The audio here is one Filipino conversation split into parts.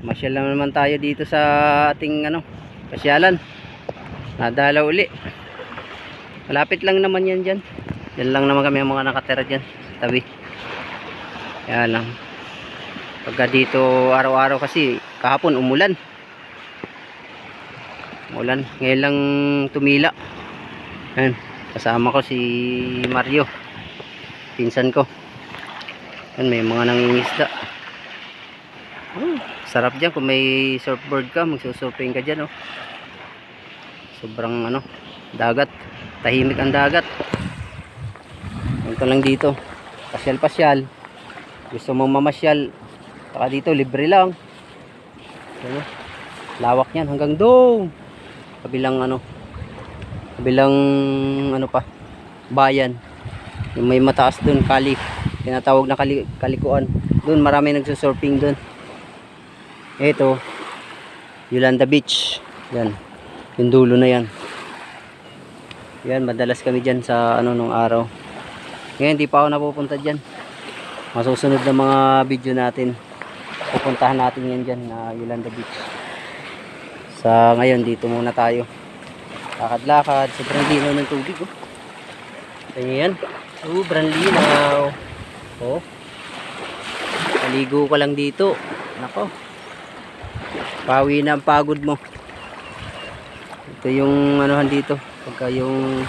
Masyal lang naman tayo dito sa ating pasyalan. Nadalaw uli. Malapit lang naman yan dyan. Yan lang naman kami ang mga nakatira dyan tabi. Kaya lang pagka dito araw-araw kasi kahapon umulan. Ngayon lang tumila. Yan. Kasama ko si Mario, pinsan ko. Yan, may mga nangingisda. Sarap dyan kung may surfboard ka, magsusurfing ka dyan. Sobrang dagat, tahimik ang dagat. Ito lang dito, pasyal-pasyal. Gusto mong mamasyal, saka dito libre lang. Lawak yan hanggang doon kabilang pa, bayan. Yung may mataas doon, kali, tinatawag na kalikuan. Doon marami nagsusurfing doon. Ito Yolanda Beach. Yan, yung dulo na yan. Yan, madalas kami dyan sa nung araw. Ngayon di pa ako napupunta dyan. Masusunod na mga video natin, pupuntahan natin yan dyan na Yolanda Beach. Sa ngayon dito muna tayo, lakad-lakad. Sobrang linaw ng tubig. Ayan, sobrang linaw. Paligo ka lang dito, nako, pawi na ang pagod mo. Ito yung dito pagka yung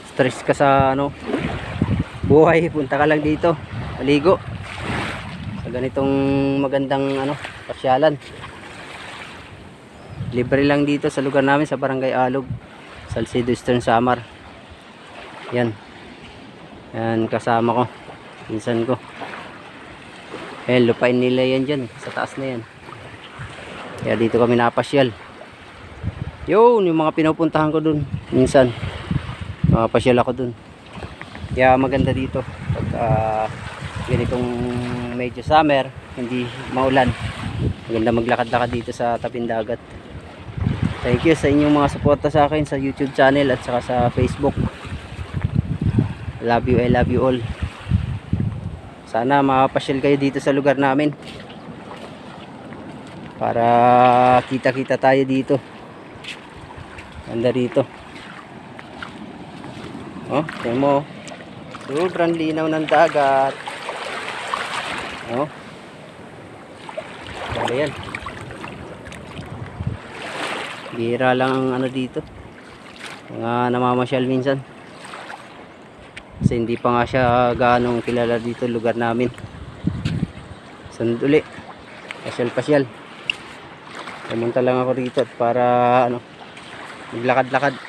stress ka sa buhay, punta ka lang dito, paligo sa ganitong magandang pasyalan. Libre lang dito sa lugar namin sa Barangay Alog, Salcedo, Eastern Samar. Yan, kasama ko, pinsan ko. Lupain nila yan dyan sa taas na yan. Kaya dito kami napasyal. Yun yung mga pinupuntahan ko dun minsan, pasyal ako dun. Kaya maganda dito pag ganitong medyo summer, hindi maulan. Maganda maglakad-lakad dito sa tabing dagat. Thank you sa inyong mga suporta sa akin sa YouTube channel at saka sa Facebook. I love you all. Sana mapasyal kayo dito sa lugar namin para kita-kita tayo dito. Ganda dito. Tingnan mo, sobrang linaw ng dagat. Ganda yan. Bira lang ang dito, mga namamasyal minsan kasi hindi pa nga siya gaanong kilala dito lugar namin. Sanduli, pasyal-pasyal. Pumunta lang ako rito at para maglakad-lakad.